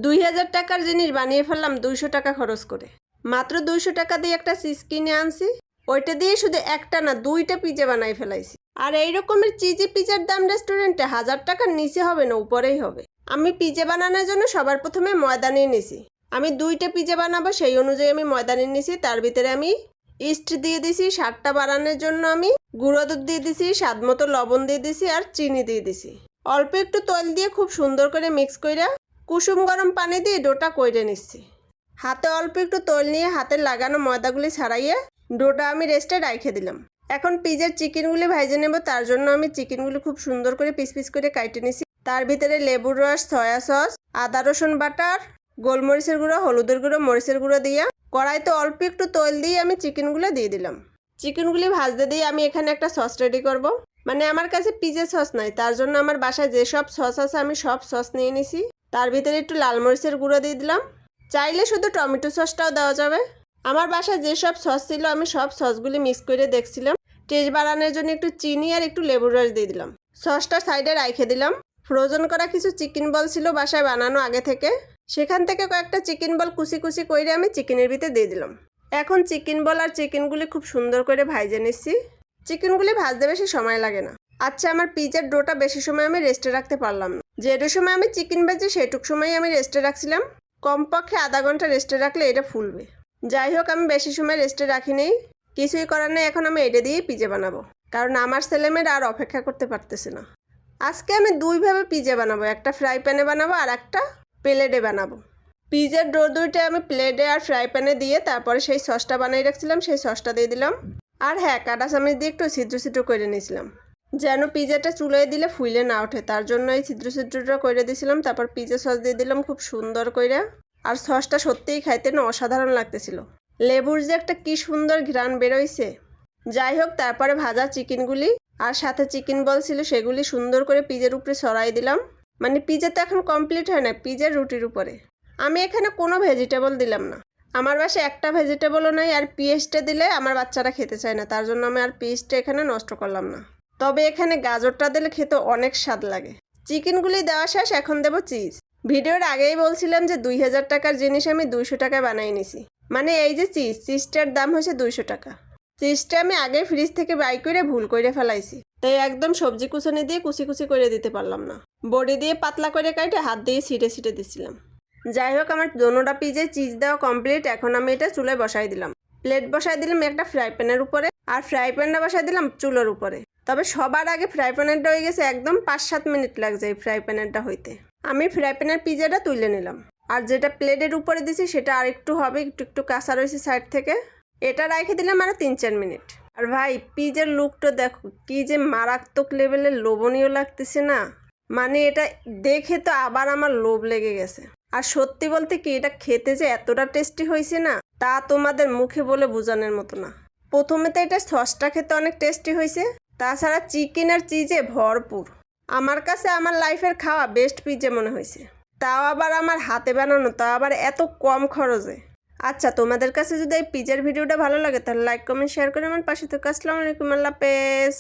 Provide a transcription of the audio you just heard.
2000 টাকার জিনিস বানিয়ে ফেললাম 200 টাকা খরচ করে। মাত্র 200 টাকা দিয়ে একটা চিজ কিনে আনছি, ওইটা দিয়ে শুধু একটা না 2টা পিজা বানাই ফেলাইছি। আর এই রকমের চিজি পিজার দাম রেস্টুরেন্টে 1000 টাকার নিচে হবে না, উপরেই হবে। আমি পিজা বানানোর জন্য সবার প্রথমে ময়দা নিয়ে নিছি। আমি 2টা পিজা বানাবো, সেই অনুযায়ী আমি ময়দা নিয়ে নিছি। তার ভিতরে আমি ইস্ট দিয়ে দিছি, স্বাদটা বাড়ানোর জন্য আমি গুঁড়ো দুধ দিয়ে দিছি, স্বাদ মতো লবণ দিয়ে দিছি, আর চিনি দিয়ে দিছি। অল্প একটু তেল দিয়ে খুব সুন্দর করে মিক্স কইরা কুসুম গরম পানি দিয়ে ডোটা কইরে নিচ্ছি। হাতে অল্প একটু তেল নিয়ে হাতে লাগানো ময়দাগুলি ছাড়াইয়ে ডোটা আমি রেস্টে রাইখে দিলাম। এখন পিজার চিকেনগুলি ভাইজে নেব। তার জন্য আমি চিকেনগুলি খুব সুন্দর করে পিস পিস করে কাটে নিছি। তার ভিতরে লেবুর রস, সয়া সস, আদা রসুন বাটার, গোলমরিচের গুঁড়ো, হলুদের গুঁড়ো, মরিচের গুঁড়ো দিয়ে কড়াইতে অল্প একটু তেল দিয়ে আমি চিকেনগুলো দিয়ে দিলাম। চিকেনগুলি ভাজতে দিয়ে আমি এখানে একটা সস রেডি করব। মানে আমার কাছে পিজা সস নাই, তার জন্য আমার বাসায় যেসব সস আছে আমি সব সস নিয়ে নিছি। তার ভিতরে একটু লাল মরিচের গুঁড়ো দিয়ে দিলাম। চাইলে শুধু টমেটো সসটাও দেওয়া যাবে। আমার বাসায় যেসব সস ছিল আমি সব সসগুলি মিক্স করে দেখছিলাম। টেস্ট বাড়ানোর জন্য একটু চিনি আর একটু লেবুর রস দিয়ে দিলাম। সসটা সাইডে রাইখে দিলাম। ফ্রোজেন করা কিছু চিকেন বল ছিল বাসায় বানানো আগে থেকে, সেখান থেকে কয়েকটা চিকেন বল কুচি কুচি করে আমি চিকেনের ভিতরে দিয়ে দিলাম। এখন চিকেন বল আর চিকেনগুলি খুব সুন্দর করে ভাজে নিচ্ছি। চিকেনগুলি ভাজতে বেশি সময় লাগে না। আচ্ছা, আমার পিজার ডোটা বেশি সময় আমি রেস্টে রাখতে পারলাম না। যেটুকু সময় আমি চিকেন ভাজি সেটুক সময় আমি রেস্টে রাখছিলাম। কমপক্ষে আধা ঘন্টা রেস্টে রাখলে এটা ফুলবে। যাই হোক, আমি বেশি সময় রেস্টে রাখিনি। কিছুই করার নেই, এখন আমি এটা দিয়েই পিজা বানাবো, কারণ আমার ছেলেমেয়েরা আর অপেক্ষা করতে পারতেছে না। আজকে আমি দুইভাবে পিজা বানাবো, একটা ফ্রাই প্যানে বানাবো আর একটা প্লেটে বানাবো। পিজার ডো দুইটা আমি প্লেটে আর ফ্রাই প্যানে দিয়ে তারপরে সেই সসটা বানিয়ে রাখছিলাম, সেই সসটা দিয়ে দিলাম। আর হ্যাঁ, কাঁটা চামচ দিয়ে একটু ছিদ্র ছিদ্র করে নিয়েছিলাম, যেন পিজাটা চুলোয় দিলে ফুলে না ওঠে। তার জন্য এই ছিদ্র ছিদ্রটা করে দিয়েছিলাম। তারপর পিজা সস দিয়ে দিলাম খুব সুন্দর করে। আর সসটা সত্যিই খাইতে না অসাধারণ লাগতেছিল। লেবুর যে একটা কি সুন্দর ঘ্রাণ বেরোইছে। যাই হোক, তারপরে ভাজা চিকেনগুলি আর সাথে চিকেন বল ছিল সেগুলি সুন্দর করে পিজার উপরে ছড়াই দিলাম। মানে পিজা তো এখন কমপ্লিট হয় না, পিজার রুটির উপরে। আমি এখানে কোনো ভেজিটেবল দিলাম না। আমার বাসায় একটা ভেজিটেবলও নাই। আর পেঁয়াজটা দিলে আমার বাচ্চারা খেতে চায় না, তার জন্য আমি আর পেঁয়াজটা এখানে নষ্ট করলাম না। তবে এখানে গাজরটা দিলে খেতে অনেক স্বাদ লাগে। চিকেনগুলি দেওয়া শেষ, এখন দেবো চিজ। ভিডিওর আগেই বলছিলাম যে 2000 টাকার জিনিস আমি 200 টাকায় বানাই নিছি। মানে এই যে চিজটার দাম হয়েছে 200 টাকা। চিজটা আমি আগে ফ্রিজ থেকে বাই করে ভুল করে ফেলাইছি, তাই একদম সবজি কুচনি দিয়ে কুচি কুচি করে দিতে পারলাম না। বডি দিয়ে পাতলা করে কাটে হাত দিয়ে ছিটে ছিটে দিছিলাম। যাই হোক, আমার দোনোটা পিজে চিজ দেওয়া কমপ্লিট। এখন আমি এটা চুলায় বসাই দিলাম। প্লেট বসাই দিলাম একটা ফ্রাই প্যানের উপরে, আর ফ্রাই প্যানটা বসাই দিলাম চুলোর উপরে। তবে সবার আগে ফ্রাই প্যানেরটা হয়ে গেছে একদম 5-7 মিনিট লাগছে এই ফ্রাই প্যানেরটা হইতে। আমি ফ্রাই প্যানের পিজাটা তুলে নিলাম। আর যেটা প্লেটের উপরে দিছি সেটা আর একটু হবে, একটু একটু কাঁচা রয়েছে সাইড থেকে। এটা রেখে দিলাম আরো 3-4 মিনিট। আর ভাই, পিজার লুকটা দেখো, কি যে মারাত্মক লেভেলের লোভনীয় লাগতেছে না। মানে এটা দেখে তো আবার আমার লোভ লেগে গেছে। আর সত্যি বলতে কি, এটা খেতে যে এতটা টেস্টি হয়েছে না, তা তোমাদের মুখে বলে বোঝানোর মতো না। প্রথমে তো এটা সসটা খেতে অনেক টেস্টি হয়েছে, তাছাড়া চিকেন আর চিজে ভরপুর। আমার কাছে আমার লাইফের খাওয়া বেস্ট পিজা মনে হয়েছে। তাও আবার আমার হাতে বানানো, তাও আবার এত কম খরচে। আচ্ছা, তোমাদের কাছে যদি এই পিজার ভিডিওটা ভালো লাগে তাহলে লাইক কমেন্ট শেয়ার করে আমার পাশে থাকো। আসসালামু আলাইকুম, আল্লাহ হাফেজ।